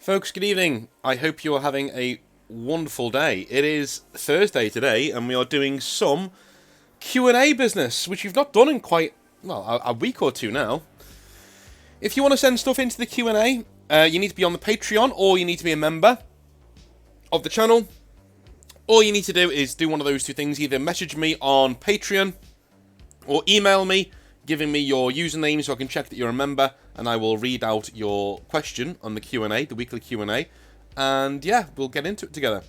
Folks, good evening. I hope you are having a wonderful day. It is Thursday today, and we are doing some Q&A business, which you've not done in quite, well, a week or two now. If you want to send stuff into the Q&A, you need to be on the Patreon, or you need to be a member of the channel. All you need to do is do one of those two things. Either message me on Patreon, or email me, giving me your username so I can check that you're a member, and I will read out your question on the Q&A, the weekly Q&A, and yeah, we'll get into it together.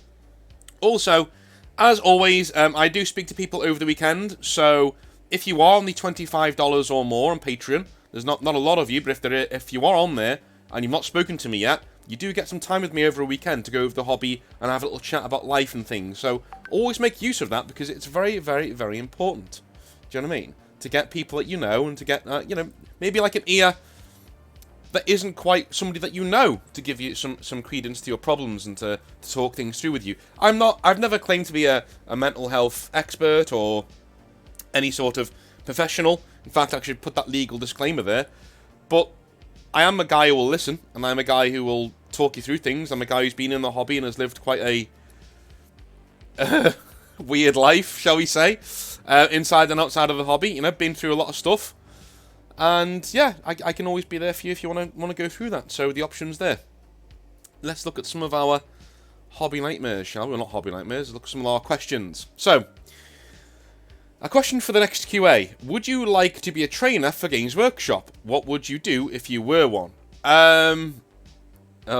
Also, as always, I do speak to people over the weekend, so if you are on the $25 or more on Patreon, there's not a lot of you, but if you are on there and you've not spoken to me yet, you do get some time with me over a weekend to go over the hobby and have a little chat about life and things. So always make use of that because it's very, very, very important. Do you know what I mean? To get people that you know and to get, maybe like an ear that isn't quite somebody that you know to give you some credence to your problems and to talk things through with you. I've never claimed to be a mental health expert or any sort of professional. In fact, I should put that legal disclaimer there. But I am a guy who will listen, and I'm a guy who will talk you through things. I'm a guy who's been in the hobby and has lived quite a weird life, shall we say, inside and outside of the hobby. You know, been through a lot of stuff. And yeah, I can always be there for you if you want to go through that. So the option's there. Let's look at some of our hobby nightmares, shall we? Well, not hobby nightmares. Let's look at some of our questions. So, a question for the next QA. Would you like to be a trainer for Games Workshop? What would you do if you were one? Oh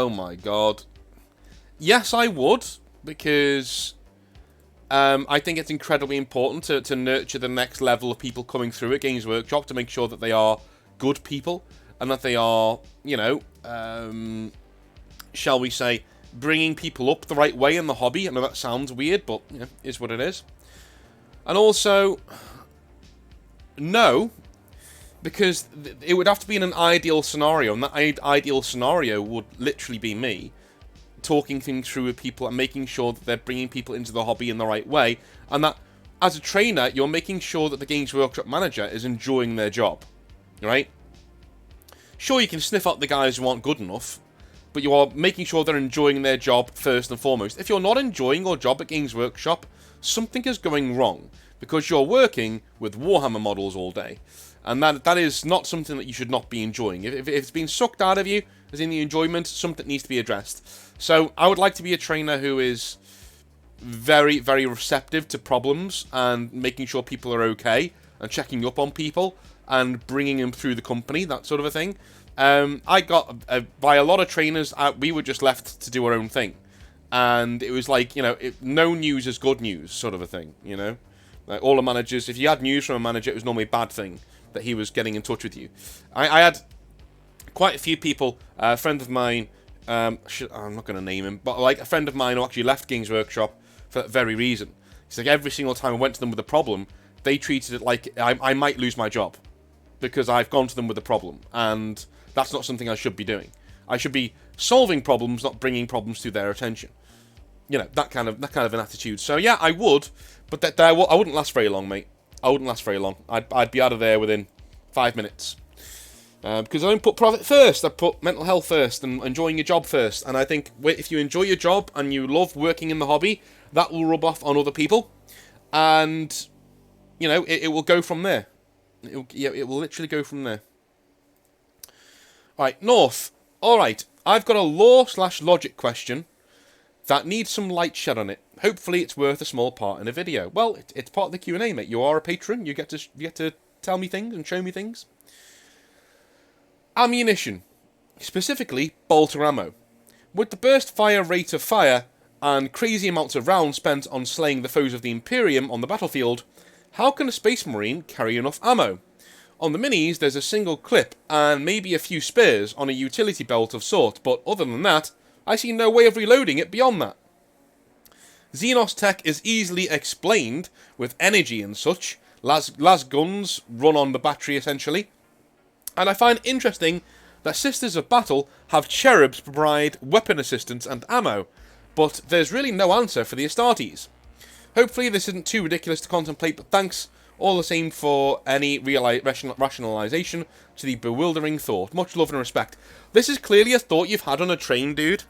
my god. Yes, I would, because I think it's incredibly important to nurture the next level of people coming through at Games Workshop to make sure that they are good people and that they are, shall we say, bringing people up the right way in the hobby. I know that sounds weird, but is what it is. And also, no, because it would have to be in an ideal scenario, and that ideal scenario would literally be me talking things through with people and making sure that they're bringing people into the hobby in the right way, and that as a trainer, you're making sure that the Games Workshop manager is enjoying their job, right? Sure, you can sniff out the guys who aren't good enough, but you are making sure they're enjoying their job first and foremost. If you're not enjoying your job at Games Workshop, something is going wrong, because you're working with Warhammer models all day, and that is not something that you should not be enjoying. If it's been sucked out of you, as in the enjoyment, something needs to be addressed. So I would like to be a trainer who is very, very receptive to problems and making sure people are okay and checking up on people and bringing them through the company, that sort of a thing. I got, by a lot of trainers, we were just left to do our own thing. And it was like, no news is good news, sort of a thing, Like all the managers, if you had news from a manager, it was normally a bad thing that he was getting in touch with you. I had quite a few people, a friend of mine, I'm not going to name him, but like a friend of mine who actually left Games Workshop for that very reason. It's like every single time I went to them with a problem, they treated it like I might lose my job because I've gone to them with a problem, and that's not something I should be doing. I should be solving problems, not bringing problems to their attention. That kind of an attitude. So yeah, I would, but I wouldn't last very long, mate. I wouldn't last very long. I'd be out of there within 5 minutes. Because I don't put profit first, I put mental health first and enjoying your job first. And I think if you enjoy your job and you love working in the hobby, that will rub off on other people. And, it will go from there. It will literally go from there. Right, North. Alright, I've got a law/logic question that needs some light shed on it. Hopefully it's worth a small part in a video. Well, it's part of the Q&A, mate. You are a patron. You get to tell me things and show me things. Ammunition, specifically bolter ammo. With the burst fire rate of fire and crazy amounts of rounds spent on slaying the foes of the Imperium on the battlefield, how can a Space Marine carry enough ammo? On the minis, there's a single clip and maybe a few spares on a utility belt of sort, but other than that, I see no way of reloading it beyond that. Xenos tech is easily explained with energy and such. Las guns run on the battery essentially. And I find interesting that Sisters of Battle have cherubs provide weapon assistance and ammo, but there's really no answer for the Astartes. Hopefully this isn't too ridiculous to contemplate, but thanks All the same for any rationalization to the bewildering thought. Much love and respect. This is clearly a thought you've had on a train, dude.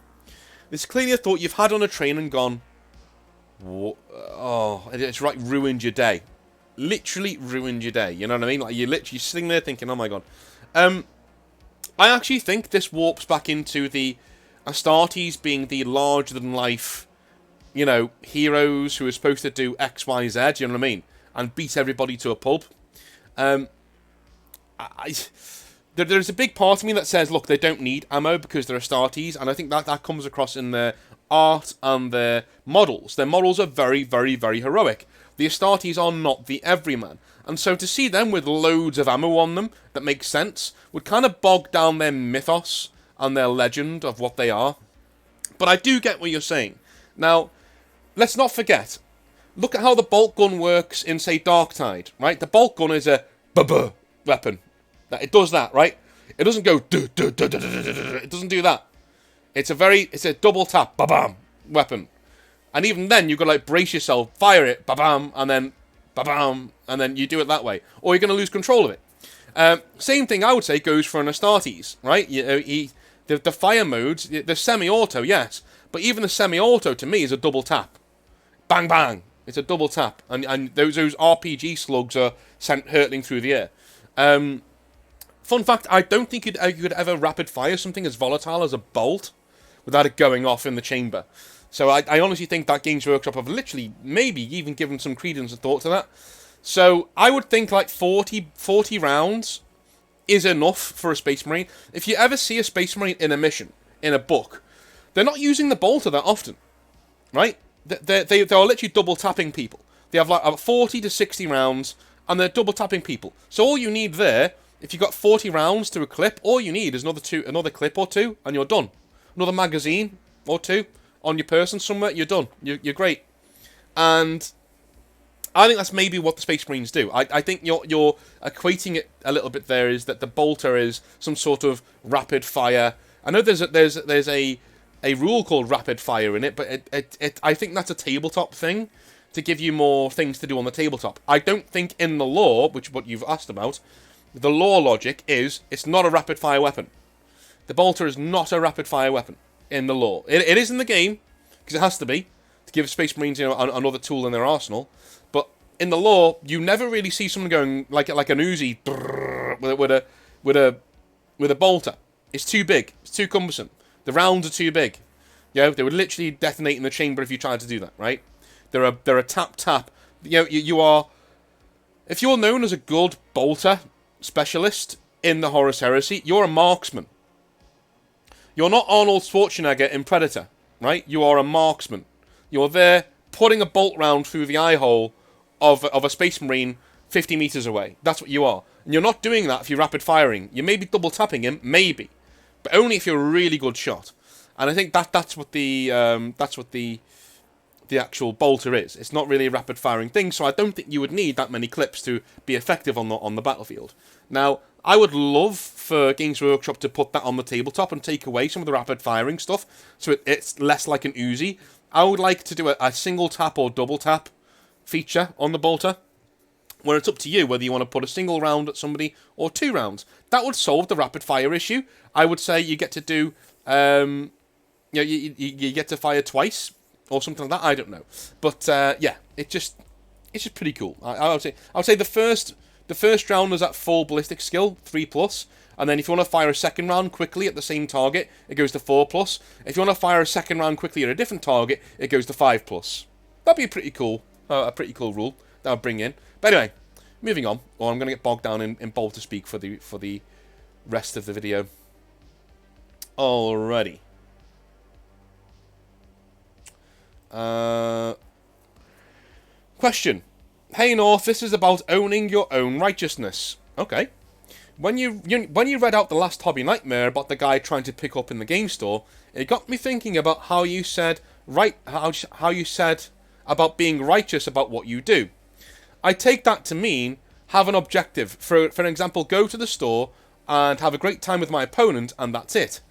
This is clearly a thought you've had on a train and gone, oh, it's right, ruined your day. Literally ruined your day, you know what I mean? Like, you're literally sitting there thinking, oh my god. I actually think this warps back into the Astartes being the larger-than-life, you know, heroes who are supposed to do X, Y, Z, you know what I mean? And beat everybody to a pulp. There's a big part of me that says, look, they don't need ammo because they're Astartes, and I think that comes across in their art and their models. Their models are very, very, very heroic. The Astartes are not the everyman. And so to see them with loads of ammo on them that makes sense would kind of bog down their mythos and their legend of what they are. But I do get what you're saying. Now, let's not forget, look at how the bolt gun works in, say, Darktide, right? The bolt gun is a buh weapon. It does that, right? It doesn't go duh, duh, duh, duh, duh, duh, duh. It doesn't do that. It's a double tap, ba-bam, weapon. And even then, you've got to, like, brace yourself, fire it, ba-bam, and then ba-bam, and then you do it that way. Or you're going to lose control of it. Same thing, I would say, goes for an Astartes, right? The fire modes, the semi-auto, yes. But even the semi-auto, to me, is a double tap. Bang, bang. It's a double tap. And those RPG slugs are sent hurtling through the air. Fun fact, I don't think you could ever rapid fire something as volatile as a bolt without it going off in the chamber. So I honestly think that Games Workshop have literally maybe even given some credence and thought to that. So I would think like 40 rounds is enough for a Space Marine. If you ever see a Space Marine in a mission, in a book, they're not using the bolter that often, right? They are literally double tapping people. They have like 40 to 60 rounds, and they're double tapping people. So all you need there, if you've got 40 rounds to a clip, all you need is another clip or two, and you're done. Another magazine or two on your person somewhere, you're done. You're great. And I think that's maybe what the Space Marines do. I think you're equating it a little bit there, is that the bolter is some sort of rapid fire. I know there's a rule called rapid fire in it, but I think that's a tabletop thing to give you more things to do on the tabletop. I don't think in the lore, which is what you've asked about, the lore logic is it's not a rapid fire weapon. The bolter is not a rapid fire weapon in the lore. It is in the game, because it has to be, to give Space Marines, you know, another tool in their arsenal. But in the lore, you never really see someone going like an Uzi with a bolter. It's too big. It's too cumbersome. The rounds are too big. You know, they would literally detonate in the chamber if you tried to do that, right? They're a tap. You know, you are, if you're known as a good bolter specialist in the Horus Heresy, you're a marksman. You're not Arnold Schwarzenegger in Predator, right? You are a marksman. You're there putting a bolt round through the eye hole of a Space Marine 50 meters away. That's what you are. And you're not doing that if you're rapid firing. You may be double tapping him, maybe, but only if you're a really good shot. And I think that's what the actual bolter is. It's not really a rapid firing thing, so I don't think you would need that many clips to be effective on the battlefield. Now, I would love for Games Workshop to put that on the tabletop and take away some of the rapid firing stuff, so it's less like an Uzi. I would like to do a single tap or double tap feature on the bolter, where it's up to you whether you want to put a single round at somebody or 2 rounds. That would solve the rapid fire issue. I would say you get to do, you get to fire twice or something like that. I don't know, but yeah, it's just pretty cool. I would say the first round is at full ballistic skill, 3+, and then if you want to fire a second round quickly at the same target, it goes to 4+. If you want to fire a second round quickly at a different target, it goes to 5+. That'd be a pretty cool rule that I'd bring in. But anyway, moving on, or I'm going to get bogged down in bolter speak for the rest of the video. Alrighty. Question. Hey North, this is about owning your own righteousness. Okay. When you read out the last Hobby Nightmare about the guy trying to pick up in the game store, it got me thinking about how you said about being righteous about what you do. I take that to mean have an objective. For example, go to the store and have a great time with my opponent, and that's it.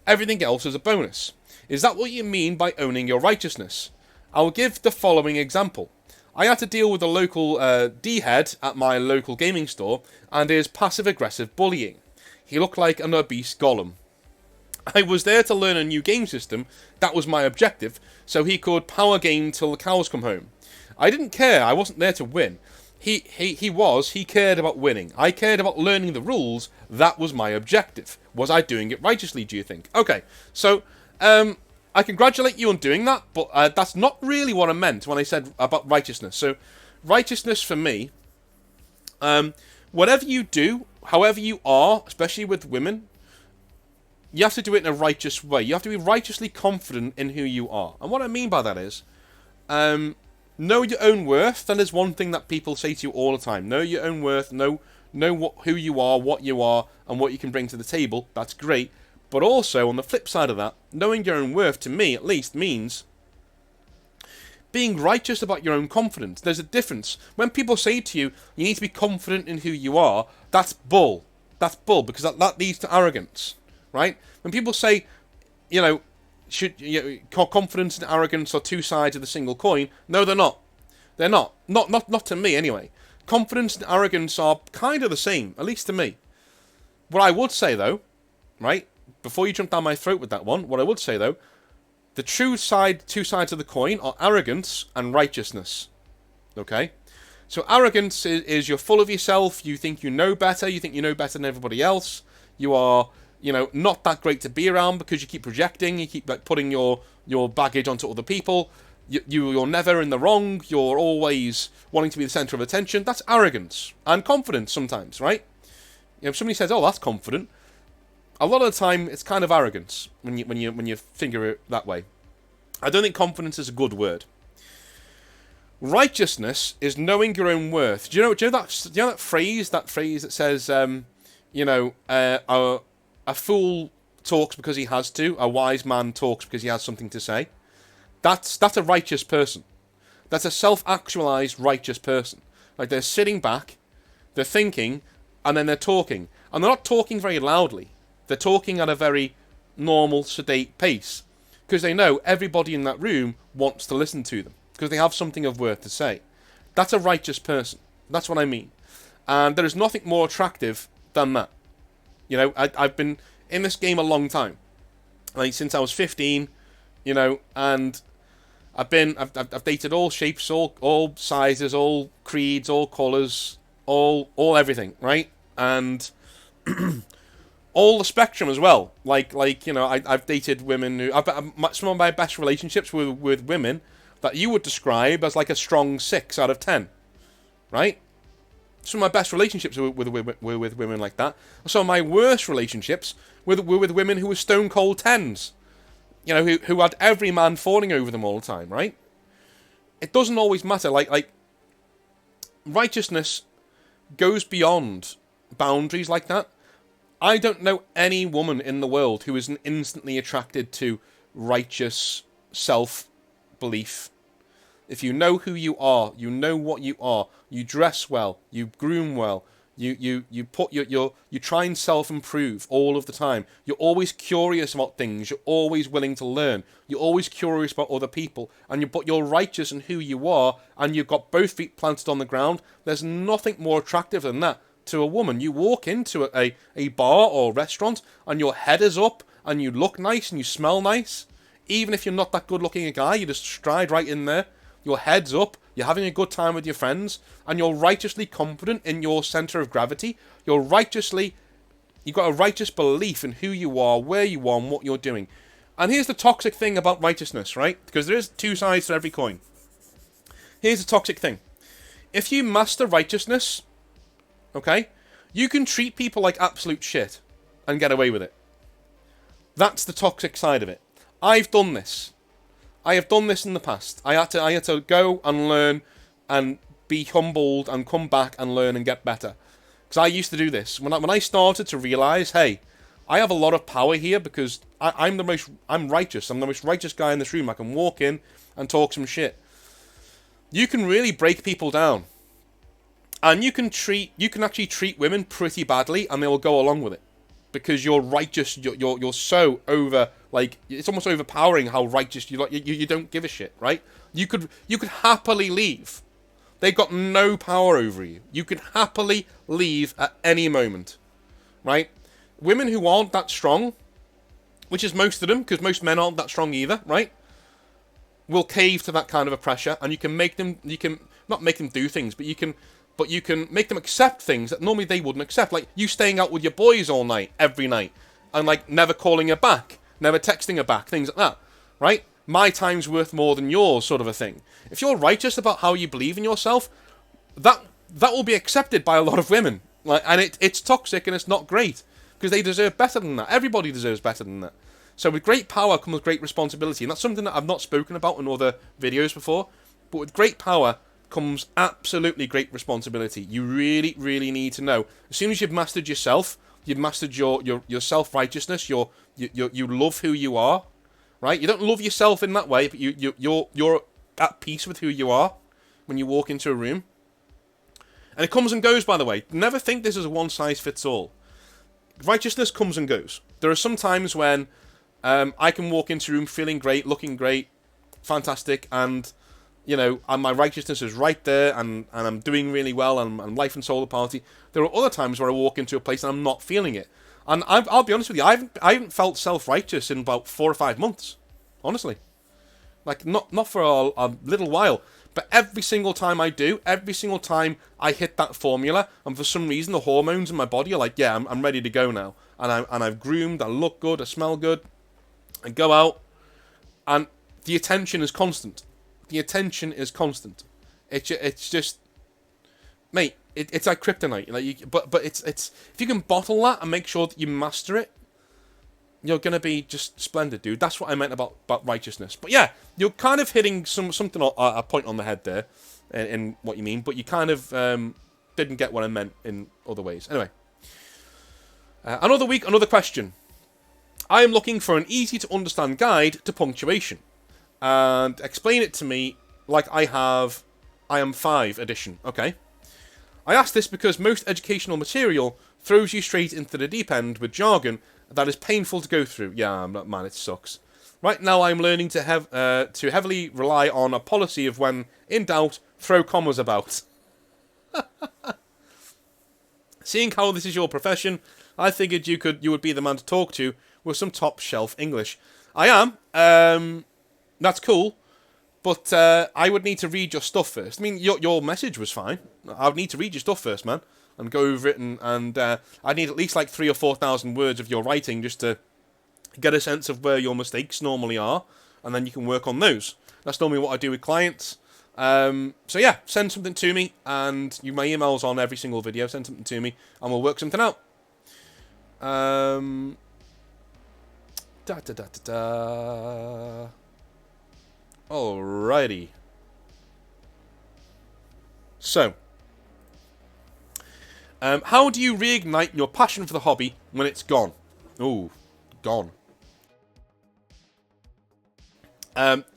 Everything else is a bonus. Is that what you mean by owning your righteousness? I'll give the following example. I had to deal with the local D-head at my local gaming store and his passive-aggressive bullying. He looked like an obese golem. I was there to learn a new game system. That was my objective, so he could power game till the cows come home. I didn't care. I wasn't there to win. He cared about winning. I cared about learning the rules. That was my objective. Was I doing it righteously, do you think? Okay, so, I congratulate you on doing that, but that's not really what I meant when I said about righteousness. So, righteousness for me, whatever you do, however you are, especially with women, you have to do it in a righteous way. You have to be righteously confident in who you are. And what I mean by that is, know your own worth. That is one thing that people say to you all the time. Know your own worth. Know who you are, and what you can bring to the table. That's great. But also, on the flip side of that, knowing your own worth, to me at least, means being righteous about your own confidence. There's a difference. When people say to you, you need to be confident in who you are, that's bull. That's bull, because that leads to arrogance. Right? When people say, confidence and arrogance are two sides of the single coin, no, they're not. They're not. Not to me, anyway. Confidence and arrogance are kind of the same, at least to me. What I would say, though, right, before you jump down my throat with that one, what I would say, though, the two sides of the coin are arrogance and righteousness. Okay? So arrogance is you're full of yourself, you think you know better than everybody else, you are, not that great to be around because you keep projecting, you keep putting your baggage onto other people, you're never in the wrong, you're always wanting to be the centre of attention. That's arrogance. And confidence sometimes, right? If somebody says, oh, that's confident, a lot of the time it's kind of arrogance when you figure it that way. I don't think confidence is a good word. Righteousness is knowing your own worth. Do you know that phrase that says, a fool talks because he has to, a wise man talks because he has something to say. That's a righteous person. That's a self-actualized righteous person. Like, they're sitting back, they're thinking, and then they're talking. And they're not talking very loudly. They're talking at a very normal, sedate pace. Because they know everybody in that room wants to listen to them. Because they have something of worth to say. That's a righteous person. That's what I mean. And there is nothing more attractive than that. I've been in this game a long time. Like, since I was 15, and I've dated all shapes, all sizes, all creeds, all colours, all everything, right? And all the spectrum as well. I've dated women who some of my best relationships with women that you would describe as like a strong 6 out of 10, right? Some of my best relationships were with women like that. Some of my worst relationships were with women who were stone cold 10s. Who had every man fawning over them all the time, right? It doesn't always matter. Like righteousness goes beyond boundaries like that. I don't know any woman in the world who isn't instantly attracted to righteous self-belief. If you know who you are, you know what you are, you dress well, you groom well, you try and self-improve all of the time. You're always curious about things, you're always willing to learn, you're always curious about other people, but you're righteous in who you are, and you've got both feet planted on the ground. There's nothing more attractive than that to a woman. You walk into a bar or restaurant, and your head is up, and you look nice, and you smell nice. Even if you're not that good looking a guy, you just stride right in there. Your head's up, you're having a good time with your friends, and you're righteously confident in your centre of gravity. You've got a righteous belief in who you are, where you are, and what you're doing. And here's the toxic thing about righteousness, right? Because there is two sides to every coin. Here's the toxic thing. If you master righteousness, okay, you can treat people like absolute shit and get away with it. That's the toxic side of it. I've done this. I have done this in the past. I had to go and learn and be humbled and come back and learn and get better. Because I used to do this. When I started to realise, hey, I have a lot of power here because I'm righteous. I'm the most righteous guy in this room. I can walk in and talk some shit. You can really break people down. And you can actually treat women pretty badly and they will go along with it. Because you're righteous, you're so over, like, it's almost overpowering how righteous you don't give a shit, right? You could happily leave They've got no power over you. You can happily leave at any moment, right? Women who aren't that strong, which is most of them, because most men aren't that strong either, right? Will cave to that kind of a pressure, and you can make them, you can not make them do things, but you can make them accept things that normally they wouldn't accept. Like you staying out with your boys all night, every night, and like never calling her back, never texting her back, things like that, right? My time's worth more than yours, sort of a thing. If you're righteous about how you believe in yourself, that will be accepted by a lot of women. Like, and it's toxic and it's not great, because they deserve better than that. Everybody deserves better than that. So with great power comes great responsibility, and that's something that I've not spoken about in other videos before. But with great power comes absolutely great responsibility. You really, really need to know. As soon as you've mastered yourself, you've mastered your self-righteousness. You love who you are, right? You don't love yourself in that way, but you're at peace with who you are when you walk into a room. And it comes and goes, by the way. Never think this is a one-size-fits-all. Righteousness comes and goes. There are some times when I can walk into a room feeling great, looking great, fantastic, and my righteousness is right there, and I'm doing really well, and I'm life and soul of the party. There are other times where I walk into a place and I'm not feeling it. And I'll be honest with you, I haven't felt self-righteous in about 4 or 5 months, honestly. Like, not for a little while. But every single time I do, every single time I hit that formula, and for some reason the hormones in my body are like, yeah, I'm ready to go now. And I've groomed, I look good, I smell good, I go out, and the attention is constant. The attention is constant. It's just, mate, it's like kryptonite. Like, but it's if you can bottle that and make sure that you master it, you're going to be just splendid, dude. That's what I meant about righteousness. But yeah, you're kind of hitting something, a point on the head there, in what you mean, but you kind of didn't get what I meant in other ways. Anyway, another week, another question. I am looking for an easy-to-understand guide to punctuation, and explain it to me like I am 5 edition. Okay. I ask this because most educational material throws you straight into the deep end with jargon that is painful to go through. Yeah, man, it sucks. Right now, I'm learning to heavily rely on a policy of when in doubt, throw commas about. Seeing how this is your profession, I figured you would be the man to talk to with some top shelf English. I am. That's cool, but I would need to read your stuff first. I mean, your message was fine. I would need to read your stuff first, man, and go over it, and I need at least like 3,000 or 4,000 words of your writing just to get a sense of where your mistakes normally are, and then you can work on those. That's normally what I do with clients. So yeah, send something to me, and my email's on every single video. Send something to me, and we'll work something out. Alrighty. So, how do you reignite your passion for the hobby when it's gone? Ooh, gone.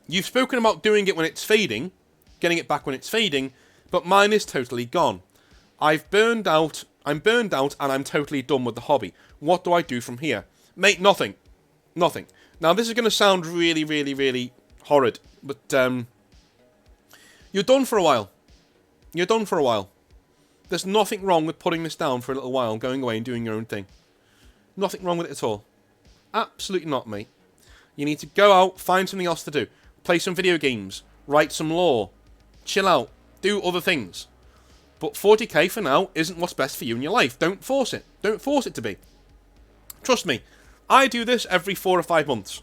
You've spoken about doing it when it's fading, getting it back when it's fading, but mine is totally gone. I'm burned out, and I'm totally done with the hobby. What do I do from here? Mate, nothing. Nothing. Now, this is going to sound really, really, really horrid, but you're done for a while. You're done for a while. There's nothing wrong with putting this down for a little while, going away and doing your own thing. Nothing wrong with it at all. Absolutely not, mate. You need to go out, find something else to do. Play some video games, write some lore, chill out, do other things. But 40k for now isn't what's best for you in your life. Don't force it. Don't force it to be. Trust me, I do this every 4 or 5 months.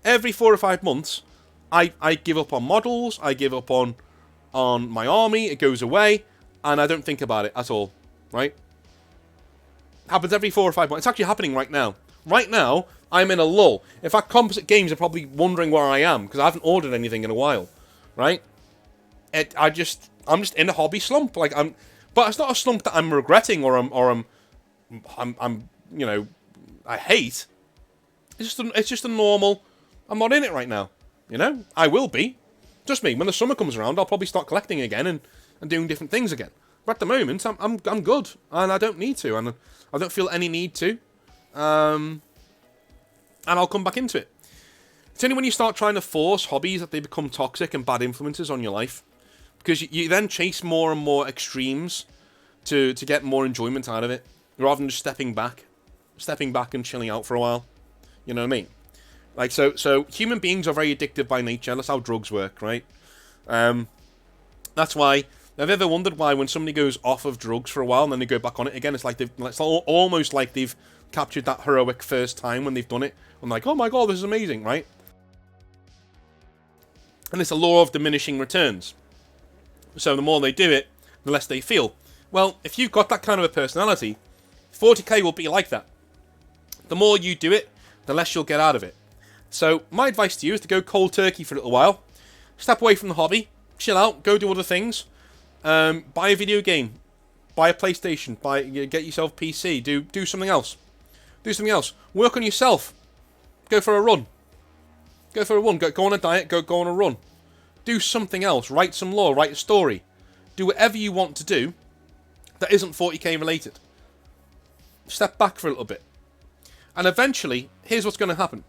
Every 4 or 5 months, I give up on models, I give up on my army, it goes away, and I don't think about it at all, right? Happens every 4 or 5 months. It's actually happening right now. Right now, I'm in a lull. In fact, Composite Games are probably wondering where I am, because I haven't ordered anything in a while, right? I'm just in a hobby slump. But it's not a slump that I'm regretting or I'm I hate. It's just a normal. I'm not in it right now. I will be. Trust me. When the summer comes around, I'll probably start collecting again and doing different things again. But at the moment, I'm good, and I don't need to, and I don't feel any need to. And I'll come back into it. It's only when you start trying to force hobbies that they become toxic and bad influences on your life. Because you then chase more and more extremes to get more enjoyment out of it, rather than just stepping back and chilling out for a while. You know what I mean? Like, so human beings are very addictive by nature. That's how drugs work, right? That's why, have you ever wondered why when somebody goes off of drugs for a while and then they go back on it again, it's almost like they've captured that heroic first time when they've done it. I'm like, oh my god, this is amazing, right? And it's a law of diminishing returns. So the more they do it, the less they feel. Well, if you've got that kind of a personality, 40k will be like that. The more you do it, the less you'll get out of it. So my advice to you is to go cold turkey for a little while. Step away from the hobby. Chill out. Go do other things. Buy a video game. Buy a PlayStation. Get yourself a PC. Do something else. Do something else. Work on yourself. Go for a run. Go for a run. Go on a diet. Go on a run. Do something else. Write some lore. Write a story. Do whatever you want to do that isn't 40k related. Step back for a little bit. And eventually, here's what's going to happen.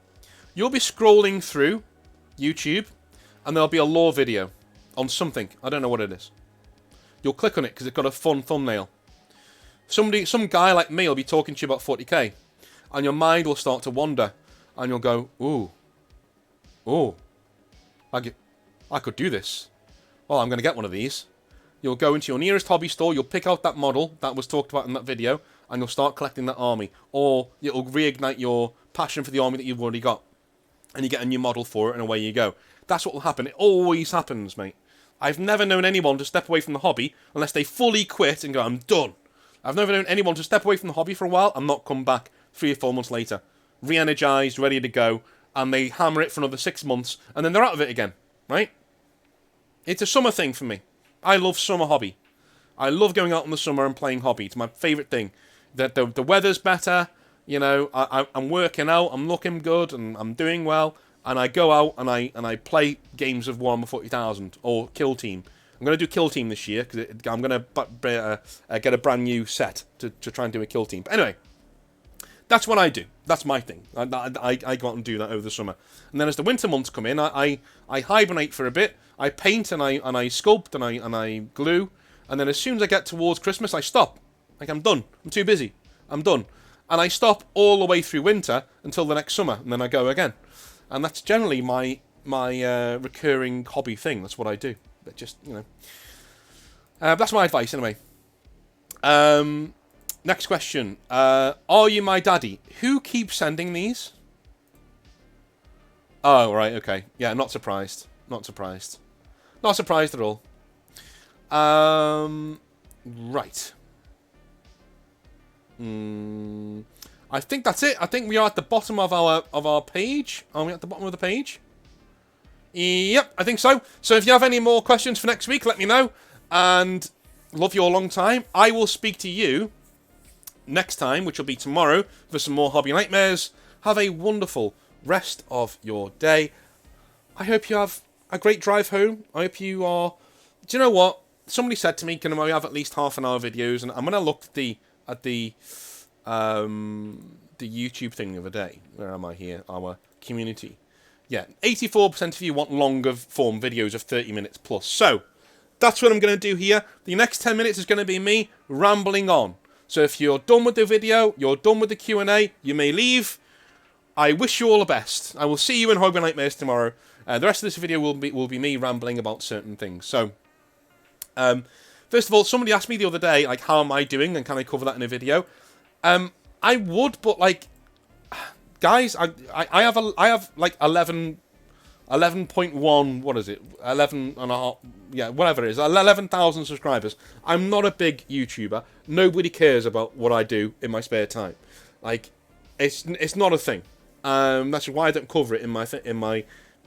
You'll be scrolling through YouTube, and there'll be a lore video on something. I don't know what it is. You'll click on it because it's got a fun thumbnail. Some guy like me will be talking to you about 40k, and your mind will start to wander, and you'll go, ooh, I could do this. Well, I'm going to get one of these. You'll go into your nearest hobby store, you'll pick out that model that was talked about in that video, and you'll start collecting that army. Or it'll reignite your passion for the army that you've already got. And you get a new model for it, and away you go. That's what will happen. It always happens, mate. I've never known anyone to step away from the hobby unless they fully quit and go, I'm done. I've never known anyone to step away from the hobby for a while and not come back 3 or 4 months later. Re-energized, ready to go, and they hammer it for another 6 months, and then they're out of it again, right? It's a summer thing for me. I love summer hobby. I love going out in the summer and playing hobby. It's my favourite thing. The weather's better, you know, I'm working out, I'm looking good, and I'm doing well, and I go out and I play games of Warhammer 40,000 or Kill Team. I'm going to do Kill Team this year because I'm going to get a brand new set to try and do a Kill Team. But anyway, that's what I do. That's my thing. I go out and do that over the summer. And then as the winter months come in, I hibernate for a bit. I paint and I sculpt and I glue. And then as soon as I get towards Christmas, I stop. Like, I'm done. I'm too busy. I'm done. And I stop all the way through winter until the next summer, and then I go again. And that's generally my recurring hobby thing. That's what I do. But just, you know. That's my advice, anyway. Next question. Are you my daddy? Who keeps sending these? Oh, right, okay. Yeah, not surprised. Not surprised. Not surprised at all. Right. I think that's it. I think we are at the bottom of our page. Are we at the bottom of the page? Yep, I think so. So if you have any more questions for next week, let me know. And love you a long time. I will speak to you next time, which will be tomorrow, for some more Hobby Nightmares. Have a wonderful rest of your day. I hope you have a great drive home. I hope you are... Do you know what? Somebody said to me, can we have at least half-an-hour videos? And I'm going to look at the YouTube thing the other day. Where am I here? Our community. Yeah, 84% of you want longer form videos of 30 minutes plus. So, that's what I'm going to do here. The next 10 minutes is going to be me rambling on. So if you're done with the video, you're done with the Q&A, you may leave. I wish you all the best. I will see you in Hobby Nightmares tomorrow. The rest of this video will be me rambling about certain things. So, first of all, somebody asked me the other day, like, how am I doing, and can I cover that in a video? I would, but like, guys, I have like 11.1, what is it? 11 and a half, yeah, whatever it is, 11,000 subscribers. I'm not a big YouTuber. Nobody cares about what I do in my spare time. Like, it's not a thing. That's why I don't cover it in my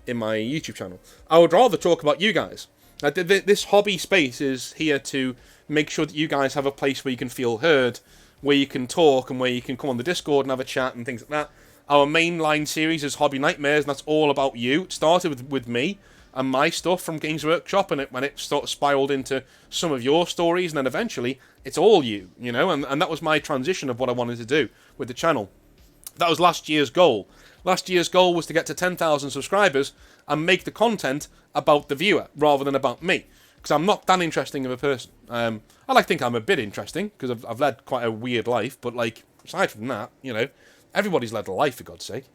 YouTube channel. I would rather talk about you guys. This hobby space is here to make sure that you guys have a place where you can feel heard, where you can talk, and where you can come on the Discord and have a chat and things like that. Our mainline series is Hobby Nightmares, and that's all about you. It started with me and my stuff from Games Workshop, and when it sort of spiraled into some of your stories, and then eventually it's all you, you know, and that was my transition of what I wanted to do with the channel. That was last year's goal. Last year's goal was to get to 10,000 subscribers and make the content about the viewer rather than about me. because I'm not that interesting of a person. I like to think I'm a bit interesting, because I've led quite a weird life, but, like, aside from that, you know, everybody's led a life, for God's sake.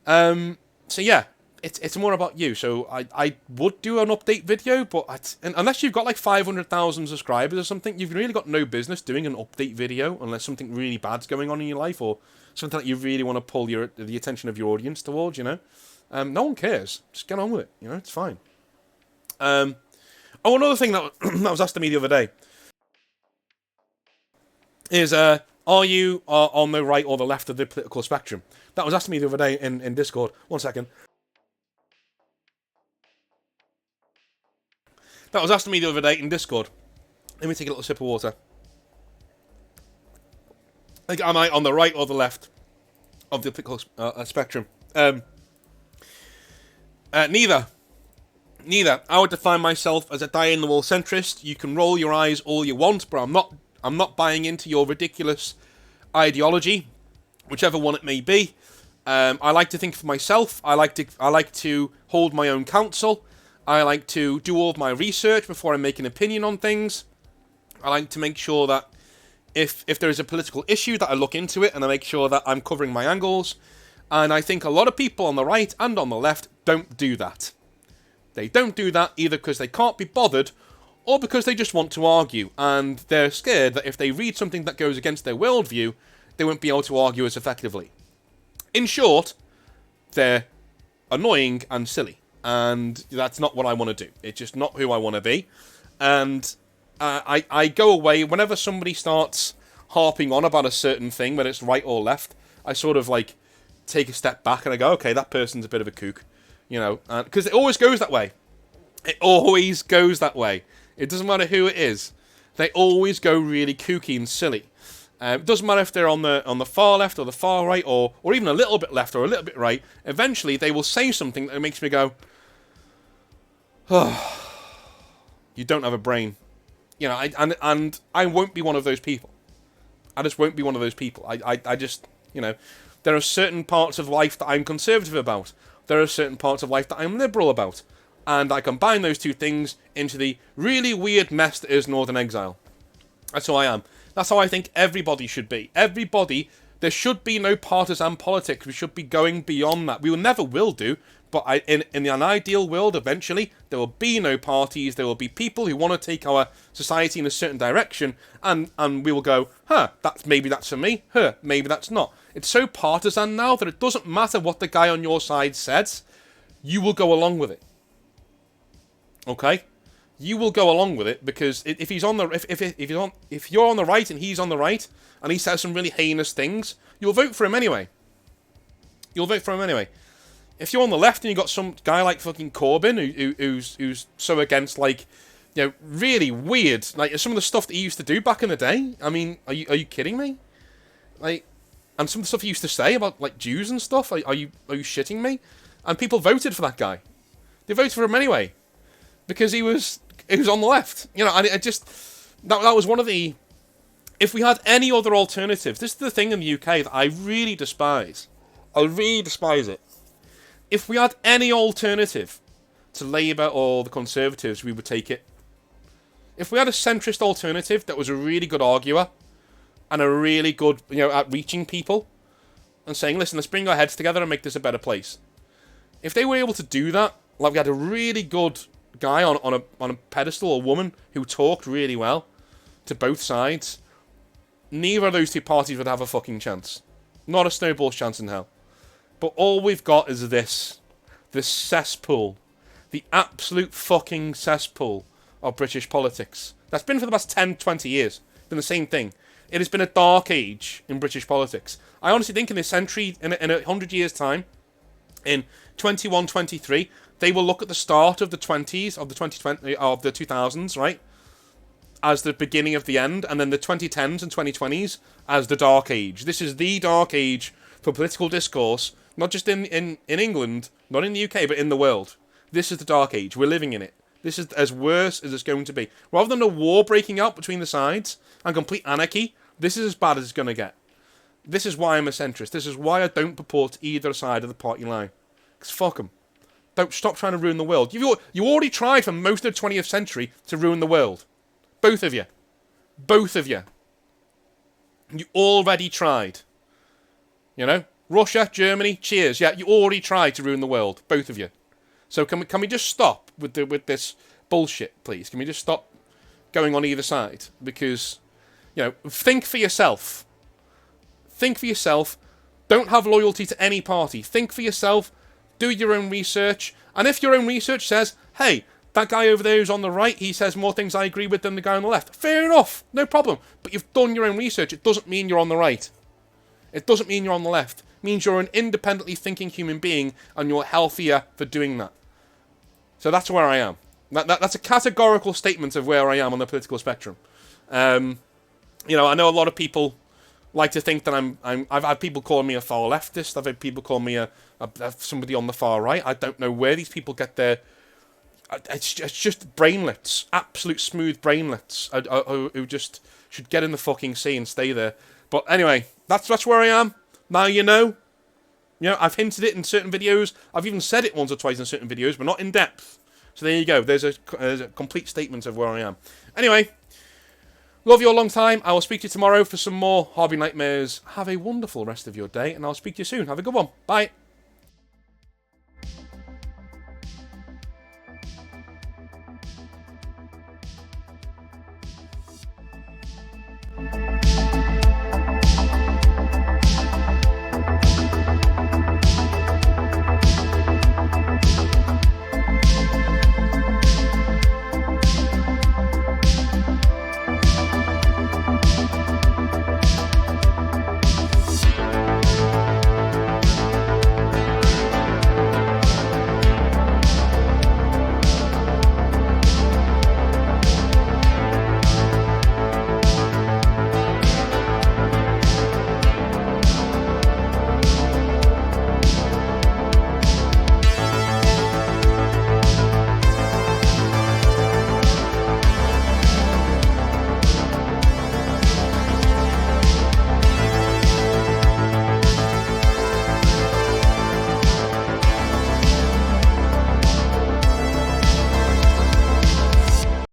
So yeah, it's more about you. So I would do an update video, but unless you've got like 500,000 subscribers or something, you've really got no business doing an update video unless something really bad's going on in your life or something that you really want to pull the attention of your audience towards, you know. No one cares. Just get on with it, you know, it's fine. Another thing that was asked to me the other day is, are you on the right or the left of the political spectrum? That was asked to me the other day in Discord. 1 second. That was asked to me the other day in Discord. Let me take a little sip of water. Like, am I on the right or the left of the political spectrum? Neither. Neither. I would define myself as a die-in-the-wall centrist. You can roll your eyes all you want, but I'm not buying into your ridiculous ideology, whichever one it may be. I like to think for myself. I like to hold my own counsel. I like to do all of my research before I make an opinion on things. I like to make sure that if there is a political issue, that I look into it and I make sure that I'm covering my angles. And I think a lot of people on the right and on the left don't do that. They don't do that either because they can't be bothered or because they just want to argue. And they're scared that if they read something that goes against their worldview, they won't be able to argue as effectively. In short, they're annoying and silly. And that's not what I want to do. It's just not who I want to be. And I go away whenever somebody starts harping on about a certain thing, whether it's right or left. I sort of like take a step back and I go, okay, that person's a bit of a kook, you know, because it always goes that way. It always goes that way. It doesn't matter who it is. They always go really kooky and silly. It doesn't matter if they're on the far left or the far right or even a little bit left or a little bit right. Eventually, they will say something that makes me go, oh, you don't have a brain. You know, and I won't be one of those people. I just won't be one of those people. I just, you know, there are certain parts of life that I'm conservative about. There are certain parts of life that I'm liberal about. And I combine those two things into the really weird mess that is Northern Exile. That's who I am. That's how I think everybody should be. Everybody, there should be no partisan politics. We should be going beyond that. We never will do, but in an ideal world, eventually, there will be no parties. There will be people who want to take our society in a certain direction, and we will go, maybe that's for me, maybe that's not. It's so partisan now that it doesn't matter what the guy on your side says, you will go along with it. Okay? You will go along with it because if you're on the right and he's on the right and he says some really heinous things, you'll vote for him anyway. If you're on the left and you've got some guy like fucking Corbyn who's so against, like, you know, really weird, like some of the stuff that he used to do back in the day. I mean, are you kidding me? Like, and some of the stuff he used to say about like Jews and stuff. Are you shitting me? And people voted for that guy. They voted for him anyway because he was on the left, you know. And it just that was one of the. If we had any other alternatives, this is the thing in the UK that I really despise. I really despise it. If we had any alternative to Labour or the Conservatives, we would take it. If we had a centrist alternative that was a really good arguer and a really good, you know, at reaching people and saying, listen, let's bring our heads together and make this a better place. If they were able to do that, like we had a really good guy on a pedestal, a woman who talked really well to both sides, neither of those two parties would have a fucking chance. Not a snowball's chance in hell. But all we've got is this cesspool, the absolute fucking cesspool of British politics. That's been for the past 10, 20 years. It's been the same thing. It has been a dark age in British politics. I honestly think in this century, in 100 years' time, in 2123, they will look at the start of the 20s, of the 2000s, right, as the beginning of the end, and then the 2010s and 2020s as the dark age. This is the dark age for political discourse, not just in England, not in the UK, but in the world. This is the dark age. We're living in it. This is as worse as it's going to be. Rather than a war breaking out between the sides and complete anarchy, this is as bad as it's going to get. This is why I'm a centrist. This is why I don't purport either side of the party line. Because fuck them. Don't stop trying to ruin the world. You already tried for most of the 20th century to ruin the world. Both of you. Both of you. You already tried. You know? Russia, Germany, cheers. Yeah, you already tried to ruin the world. Both of you. So can we just stop with this bullshit, please? Can we just stop going on either side? Because, you know, think for yourself. Think for yourself. Don't have loyalty to any party. Think for yourself. Do your own research. And if your own research says, hey, that guy over there who's on the right, he says more things I agree with than the guy on the left. Fair enough. No problem. But you've done your own research. It doesn't mean you're on the right. It doesn't mean you're on the left. It means you're an independently thinking human being and you're healthier for doing that. So that's where I am. That's a categorical statement of where I am on the political spectrum. You know, I know a lot of people like to think that I've had people call me a far leftist. I've had people call me somebody on the far right. I don't know where these people get their... It's just brainlets. Absolute smooth brainlets who just should get in the fucking sea and stay there. But anyway, that's where I am. Now you know. You know, I've hinted it in certain videos. I've even said it once or twice in certain videos, but not in depth. So there you go. There's a complete statement of where I am. Anyway, love you a long time. I will speak to you tomorrow for some more Hobby Nightmares. Have a wonderful rest of your day, and I'll speak to you soon. Have a good one. Bye.